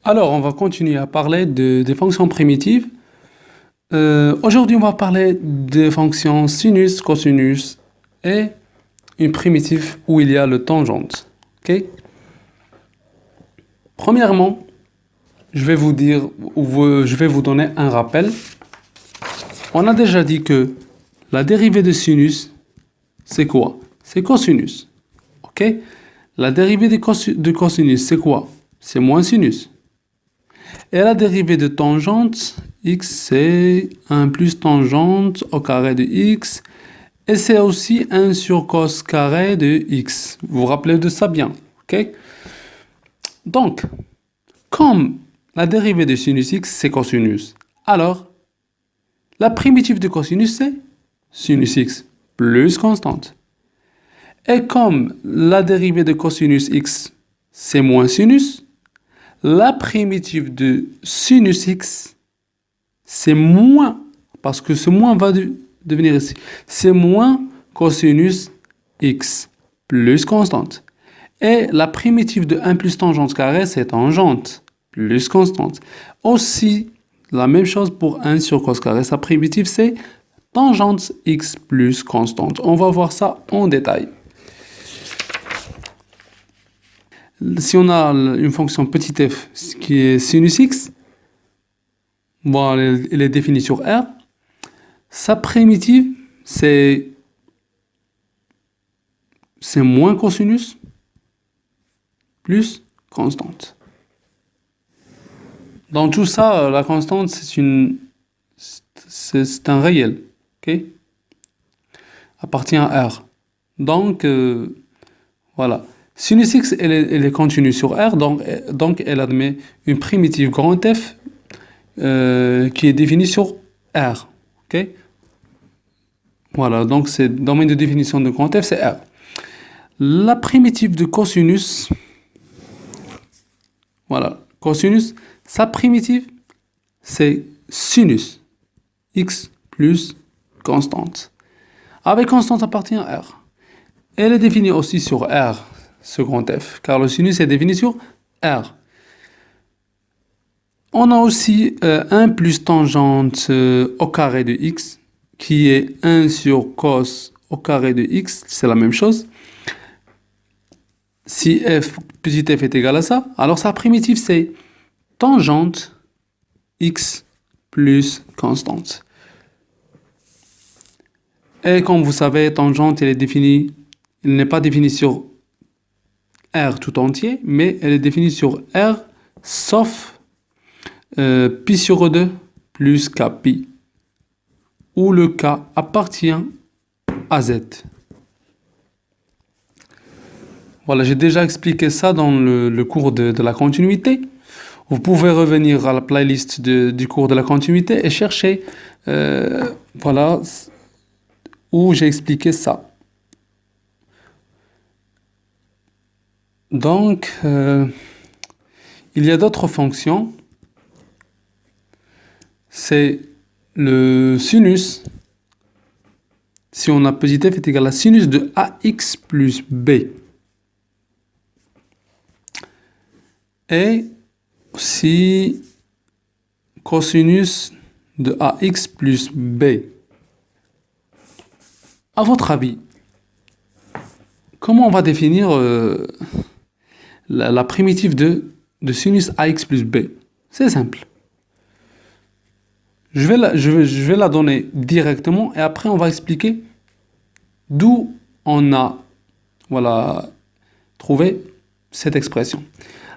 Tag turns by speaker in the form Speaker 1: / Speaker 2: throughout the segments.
Speaker 1: Alors, on va continuer à parler des fonctions primitives. Aujourd'hui, on va parler des fonctions sinus, cosinus et une primitive où il y a le tangente. Ok? Premièrement, je vais vous dire, je vais vous donner un rappel. On a déjà dit que la dérivée de sinus, c'est quoi? C'est cosinus. Ok? La dérivée de cosinus, c'est quoi? C'est moins sinus. Et la dérivée de tangente, x c'est 1 plus tangente au carré de x. Et c'est aussi 1 sur cos carré de x. Vous vous rappelez de ça bien, ok? Donc, comme la dérivée de sinus x, c'est cosinus, alors la primitive de cosinus, c'est sinus x plus constante. Et comme la dérivée de cosinus x, c'est moins sinus, la primitive de sinus x, c'est moins, parce que ce moins va devenir ici, c'est moins cosinus x plus constante. Et la primitive de 1 plus tangente carré, c'est tangente plus constante. Aussi, la même chose pour 1 sur cos carré, sa primitive, c'est tangente x plus constante. On va voir ça en détail. Si on a une fonction petit f qui est sinus x, bon, elle est définie sur R. Sa primitive, c'est moins cosinus plus constante. Dans tout ça, la constante, c'est un réel, ok? Appartient à R. Donc, voilà. Sinus x, elle est continue sur R, donc elle admet une primitive grand F qui est définie sur R. Ok? Voilà, donc c'est domaine de définition de grand F, c'est R. La primitive de cosinus, voilà, cosinus, sa primitive, c'est sinus x plus constante. Avec constante appartient à R. Elle est définie aussi sur R, ce grand F, car le sinus est défini sur R. On a aussi 1 plus tangente au carré de x, qui est 1 sur cos au carré de x, c'est la même chose. Si f, petit f est égal à ça, alors sa primitive c'est tangente x plus constante. Et comme vous savez, tangente, elle n'est pas définie sur R tout entier, mais elle est définie sur R sauf pi sur 2 plus kpi, où le k appartient à z. Voilà, j'ai déjà expliqué ça dans le cours de la continuité. Vous pouvez revenir à la playlist du cours de la continuité et chercher voilà, où j'ai expliqué ça. Donc, il y a d'autres fonctions. C'est le sinus. Si on a petit f est égal à sinus de ax plus b. Et aussi cosinus de ax plus b. À votre avis, comment on va définir la primitive de sinus ax plus b? C'est simple. Je vais la donner directement et après on va expliquer d'où on a trouvé cette expression.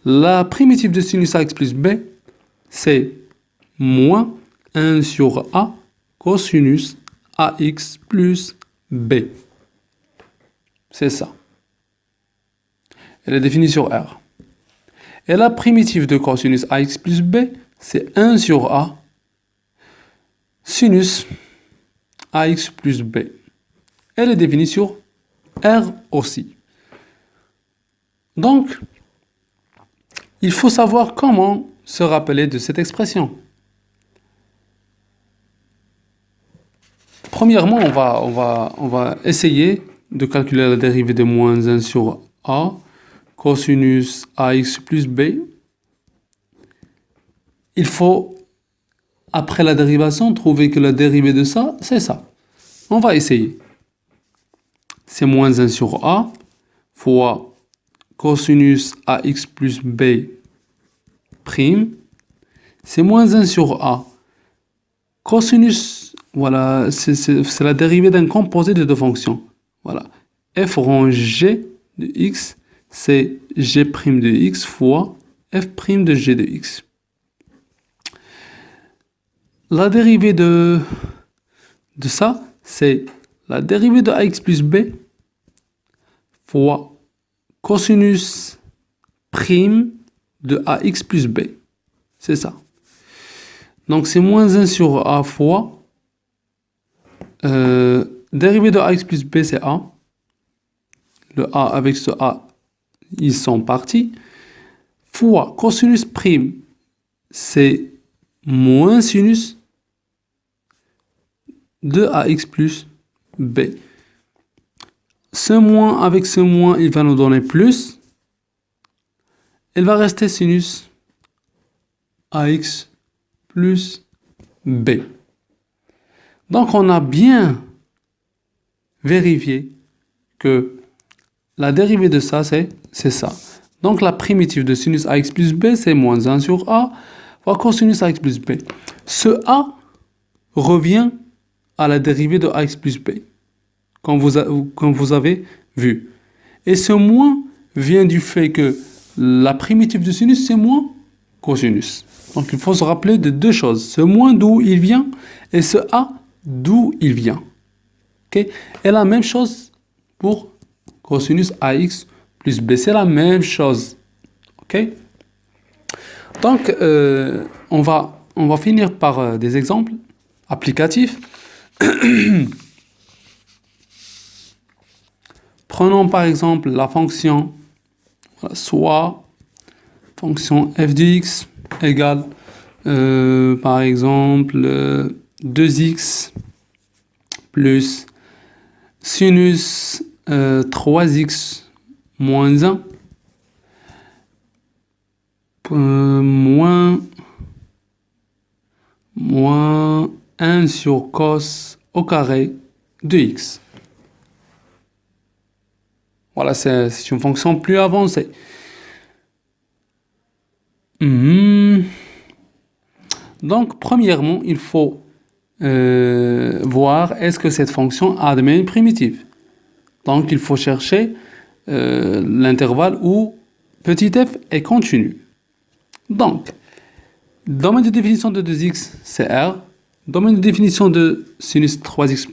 Speaker 1: La primitive de sinus ax plus b, c'est moins 1 sur a cosinus ax plus b. C'est ça. Elle est définie sur R. Et la primitive de cosinus ax plus b, c'est 1 sur a sinus ax plus b. Elle est définie sur R aussi. Donc, il faut savoir comment se rappeler de cette expression. Premièrement, on va essayer de calculer la dérivée de moins 1 sur a cosinus ax plus b. il faut, après la dérivation, trouver que la dérivée de ça, c'est ça. On va essayer. C'est moins 1 sur A fois cosinus AX plus B prime. C'est moins 1 sur A. Cosinus, voilà, c'est la dérivée d'un composé de deux fonctions. Voilà. F rond G de X, c'est G' de X fois F' de G de X. La dérivée de ça, c'est la dérivée de AX plus B fois cosinus prime de AX plus B. C'est ça. Donc, c'est moins 1 sur A fois dérivée de AX plus B, c'est A. Le A avec ce A, ils sont partis. Fois cosinus prime, c'est moins sinus de AX plus B. Ce moins avec ce moins, il va nous donner plus. Il va rester sinus AX plus B. Donc, on a bien vérifié que la dérivée de ça, c'est ça. Donc, la primitive de sinus AX plus B, c'est moins 1 sur A fois cosinus AX plus B. Ce A revient à la dérivée de AX plus B, comme vous avez vu. Et ce moins vient du fait que la primitive de sinus, c'est moins cosinus. Donc, il faut se rappeler de deux choses. Ce moins d'où il vient et ce A d'où il vient. Okay? Et la même chose pour cosinus AX plus B. C'est la même chose. Okay? Donc, on va finir par des exemples applicatifs. Prenons par exemple la fonction soit fonction f de x égale par exemple 2x plus sinus 3x moins 1 moins 1 sur cos au carré de x. Voilà, c'est une fonction plus avancée. Donc, premièrement, il faut voir est-ce que cette fonction a de domaine primitive. Donc, il faut chercher l'intervalle où petit f est continu. Donc, domaine de définition de 2x, c'est R. Domaine de définition de sinus 3x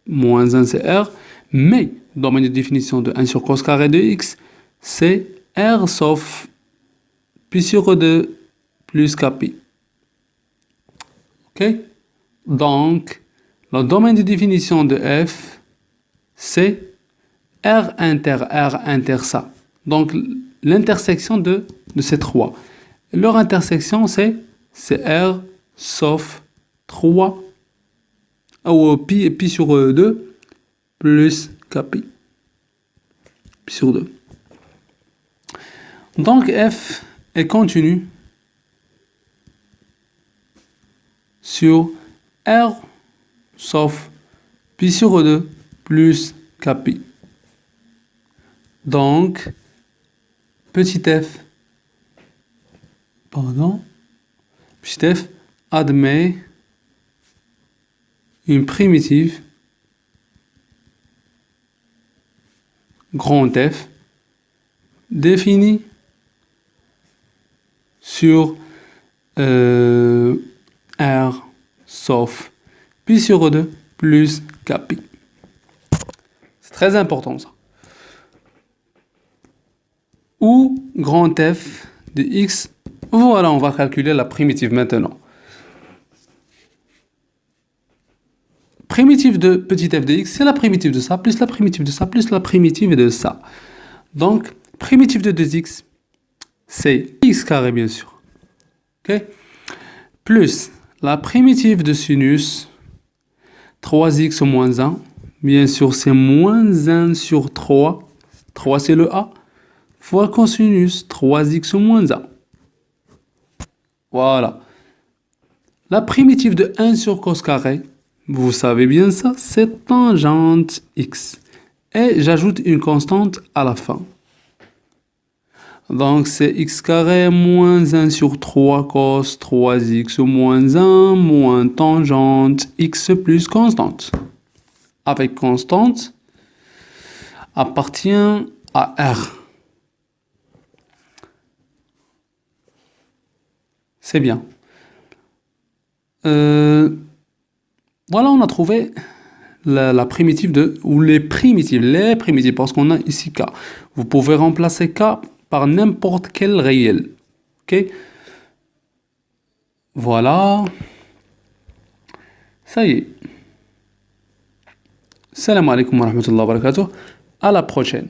Speaker 1: moins 1, c'est R. Mais, domaine de définition de 1 sur cos carré de x, c'est R sauf pi sur 2 plus kpi. Ok? Donc, le domaine de définition de f, c'est R inter ça. Donc, l'intersection de ces trois. Leur intersection, c'est R sauf 3 ou pi sur 2 plus kpi. Pi sur 2. Donc, f est continu sur R sauf pi sur 2 plus kpi. Donc, petit f admet une primitive grand F définie sur R sauf pi sur 2 plus kpi. C'est très important ça. Ou grand F de x. Voilà, on va calculer la primitive maintenant. Primitive de petit f de x, c'est la primitive de ça, plus la primitive de ça, plus la primitive de ça. Donc, primitive de 2x, c'est x carré, bien sûr. Ok? Plus la primitive de sinus 3x moins 1. Bien sûr, c'est moins 1 sur 3. 3, c'est le a. Fois cosinus 3x moins 1. Voilà. La primitive de 1 sur cos carré, vous savez bien ça, c'est tangente x. Et j'ajoute une constante à la fin. Donc c'est x carré moins 1 sur 3 cos 3x moins 1 moins tangente x plus constante. Avec constante appartient à R. C'est bien. Voilà, on a trouvé la primitive ou les primitives, parce qu'on a ici K. Vous pouvez remplacer K par n'importe quel réel. Ok? Voilà. Ça y est. Salam alaikum wa rahmatullahi wa barakatuh. À la prochaine.